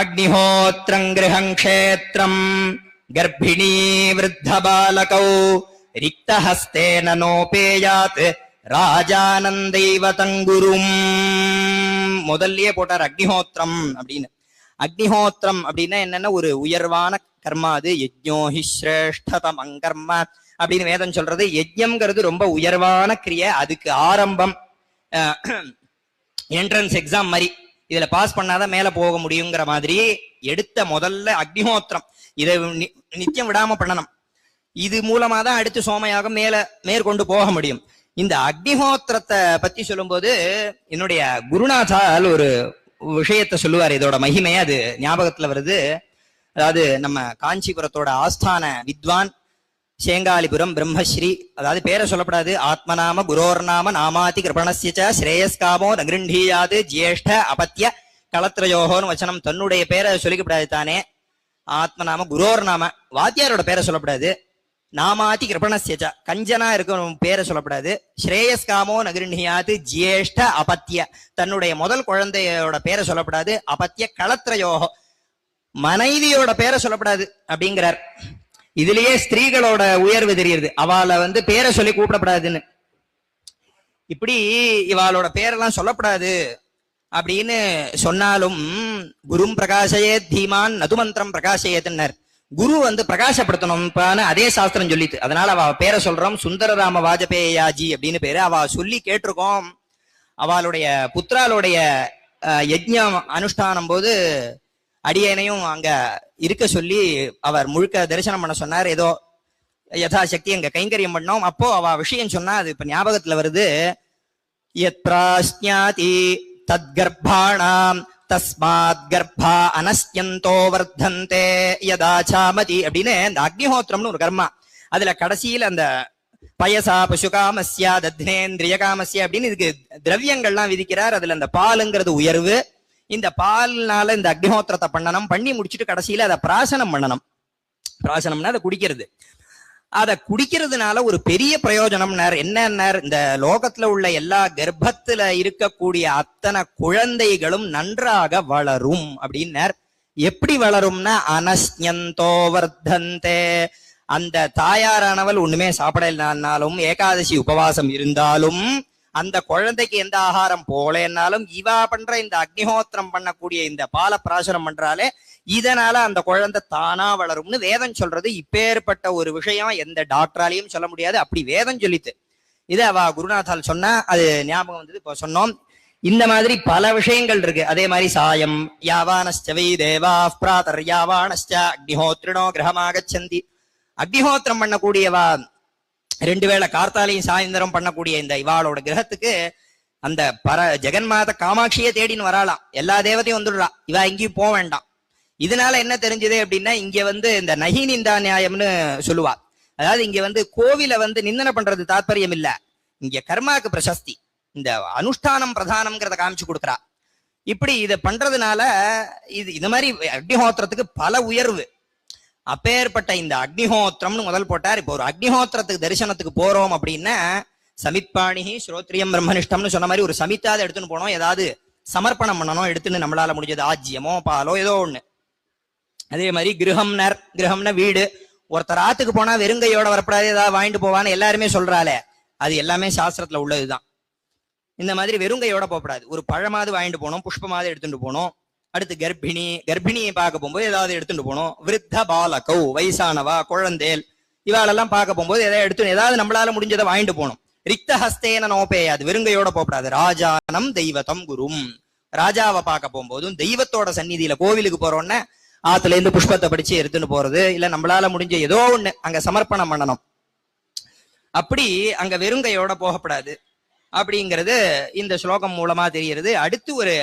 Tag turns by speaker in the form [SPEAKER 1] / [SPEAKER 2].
[SPEAKER 1] அக்னிஹோத்ரம் கிரகம் க்ஷேத்ரம் கர்ப்பிணீ விருத்த பாலகௌ ரிக்தஹஸ்தேன நோபேயாத் ராஜானந்தைவ தங்குரும். முதல்லயே போட்டார் அக்னிஹோத்திரம் அப்படின்னு. அக்னிஹோத்திரம் அப்படின்னா என்னன்னா ஒரு உயர்வான கர்மா. அது யஜ்ஞோஹி ஸ்ரேஷ்டதமம் கர்ம அப்படின்னு வேதம் சொல்றது. யஜ்ஞம்ங்கிறது ரொம்ப உயர்வான கிரியை. அதுக்கு ஆரம்பம் என்ட்ரன்ஸ் எக்ஸாம் மாதிரி. இதுல பாஸ் பண்ணாதான் மேல போக முடியுங்கிற மாதிரி எடுத்த முதல்ல அக்னிஹோத்திரம். இதை நித்தியம் விடாம பண்ணணும். இது மூலமா தான் அடுத்து சோமயாகம் மேற்கொண்டு போக முடியும். இந்த அக்னிஹோத்திரத்தை பத்தி சொல்லும்போது என்னுடைய குருநாதால் ஒரு விஷயத்த சொல்லுவார். இதோட மகிமையா அது ஞாபகத்துல வருது. அதாவது நம்ம காஞ்சிபுரத்தோட ஆஸ்தான வித்வான் சேங்காலிபுரம் பிரம்மஸ்ரீ, அதாவது பேரை சொல்லப்படாது, ஆத்மநாம குரோர்நாம நாமாதி கிருபணஸ்ய ஸ்ரேயஸ்காமோ நகிருண்டீயாது ஜேஷ்ட அபத்திய களத்ரயோகோன்னு வச்சனம். தன்னுடைய பேரை சொல்லிக்கப்படாது தானே. ஆத்மநாம குரோர்நாம, வாத்தியாரோட பேரை சொல்லப்படாது. நாமாதி கிருபணஸ்ய கஞ்சனா இருக்க பேரை சொல்லப்படாது. ஸ்ரேயஸ்காமோ நகிருண்டியாது ஜேஷ்ட அபத்திய, தன்னுடைய முதல் குழந்தையோட பேரை சொல்லப்படாது. அபத்திய களத்ரயோகோ, மனைவியோட பேரை சொல்லப்படாது அப்படிங்கிறார். இதுலயே ஸ்திரீகளோட உயர்வு தெரியுது. அவளை பேரை சொல்லி கூப்பிடப்படாதுன்னு. இப்படி இவாளோட பேரெல்லாம் சொல்லப்படாது அப்படின்னு சொன்னாலும் குரும் பிரகாசயே தீமான் நதுமந்திரம் பிரகாசயேத்துன்னார். குரு பிரகாசப்படுத்தணும் அதே சாஸ்திரம் சொல்லிட்டு. அதனால அவ பேரை சொல்றோம். சுந்தரராம வாஜபேயாஜி அப்படின்னு பேரு. அவ சொல்லி கேட்டிருக்கோம். அவளுடைய புத்திராளுடைய யஜ்ஞம் அனுஷ்டானம் போது அடியனையும் அங்க இருக்க சொல்லி அவர் முழுக்க தரிசனம் பண்ண சொன்னார். ஏதோ யதாசக்தி அங்க கைங்கரியம் பண்ணோம். அப்போ அவ விஷயம் சொன்னா அது இப்ப ஞாபகத்துல வருது. யத் பிராஸ்ஞாதி தத்கர்ப்பாணாம் தஸ்மாத் கர்ப்பா அனஸ்யந்தோ வர்த்தந்தே யதாசாமதி அப்படின்னு இந்த அக்னிஹோத்திரம்னு ஒரு கர்மா. அதுல கடைசியில அந்த பயசா பசுகாமஸ்யா தத்னேந்திரிய காமஸ்யா அப்படின்னு இதுக்கு திரவியங்கள்லாம் விதிக்கிறார். அதுல அந்த பாலுங்கிறது உயர்வு. இந்த பால்னால இந்த அக்னிஹோத்திரத்தை பண்ணணும். பண்ணி முடிச்சுட்டு கடைசியில அதை பிராசனம் பண்ணணும். பிராசனம்னா அதை குடிக்கிறது. அதை குடிக்கிறதுனால ஒரு பெரிய பிரயோஜனம் என்ன, இந்த லோகத்துல உள்ள எல்லா கர்ப்பத்துல இருக்கக்கூடிய அத்தனை குழந்தைகளும் நன்றாக வளரும் அப்படின்னார். எப்படி வளரும்னா அனஸ்யந்தோ வர்த்தந்தே, அந்த தாயாரானவள் ஒண்ணுமே சாப்பிடலனாலும் ஏகாதசி உபவாசம் இருந்தாலும் அந்த குழந்தைக்கு எந்த ஆகாரம் போலேன்னாலும் இவா பண்ற இந்த அக்னிஹோத்திரம் பண்ணக்கூடிய இந்த பால பிராசனம் பண்றாலே இதனால அந்த குழந்தை தானா வளரும்னு வேதம் சொல்றது. இப்பேற்பட்ட ஒரு விஷயம் எந்த டாக்டராலையும் சொல்ல முடியாது. அப்படி வேதம் சொல்லித்து. இது அவ குருநாதால் சொன்னா அது ஞாபகம் வந்தது. இப்போ சொன்னோம். இந்த மாதிரி பல விஷயங்கள் இருக்கு. அதே மாதிரி சாயம் யாவானஸ்சவை தேவா பிராதர் யாவானஸ்ச அக்னிஹோத்ரிணோ கிரகமாகச்சந்தி. அக்னிஹோத்திரம் பண்ணக்கூடியவா 2 வேளை கார்த்தாலையும் சாயந்தரம் பண்ணக்கூடிய இந்த இவாளோட கிரகத்துக்கு அந்த ஜெகன்மாத காமாட்சியை தேடின்னு வராலாம். எல்லா தேவதையும் வந்துடுறா. இவா எங்கேயும் போக வேண்டாம். இதனால என்ன தெரிஞ்சது அப்படின்னா இங்க இந்த நகிநிந்தா நியாயம்னு சொல்லுவா. அதாவது இங்க கோவில நிந்தனை பண்றது தாற்பயம் இல்ல. இங்க கர்மாக்கு பிரசஸ்தி. இந்த அனுஷ்டானம் பிரதானம்ங்கிறத காமிச்சு கொடுக்குறா. இப்படி இதை பண்றதுனால இது மாதிரி அக்னிஹோத்திரத்துக்கு பல உயர்வு. அப்பேற்பட்ட இந்த அக்னிஹோத்திரம்னு முதல் போட்டார். இப்போ ஒரு அக்னிஹோத்திரத்துக்கு தரிசனத்துக்கு போறோம் அப்படின்னா சமித்பாணிஹி ஸ்ரோத்ரியம் பிரம்மனிஷ்டம்னு சொன்ன மாதிரி ஒரு சமித்தாத எடுத்துன்னு போனோம். ஏதாவது சமர்ப்பணம் பண்ணணும். எடுத்துன்னு நம்மளால முடிஞ்சது ஆஜ்யமோ பாலோ ஏதோ ஒண்ணு. அதே மாதிரி கிரகம்னா வீடு. ஒருத்தர் ஆத்துக்கு போனா வெறுங்கையோட வரப்படாது, ஏதாவது வாங்கிட்டு போவான்னு எல்லாருமே சொல்றாளே, அது எல்லாமே சாஸ்திரத்துல உள்ளதுதான். இந்த மாதிரி வெறுங்கையோட போகப்படாது. ஒரு பழமாவது வாங்கிட்டு போனோம், புஷ்பமாவது எடுத்துட்டு போனோம். அடுத்து கர்ப்பிணியை பார்க்க போகும்போது ஏதாவது எடுத்துட்டு போனோம். விருத்த பாலகௌ, வயசானவா, குழந்தேல், இவாளெல்லாம் பார்க்க போகும்போது ஏதாவது நம்மளால முடிஞ்சதை வாங்கிட்டு போகணும். ரிக்த ஹஸ்தேன நோபேயாது, வெறுங்கையோட போகப்படாது. ராஜானம் தெய்வத்தம் குரும், ராஜாவை பார்க்க போகும்போதும் தெய்வத்தோட சந்நிதியில கோவிலுக்கு போறோம்னா ஆத்துல இருந்து புஷ்பத்தை படிச்சு எடுத்துன்னு போறது, இல்ல நம்மளால முடிஞ்ச ஏதோ ஒண்ணு அங்க சமர்ப்பணம் பண்ணணும். அப்படி அங்க வெறுங்கையோட போகப்படாது அப்படிங்கிறது இந்த ஸ்லோகம் மூலமா தெரிகிறது. அடுத்து ஒரு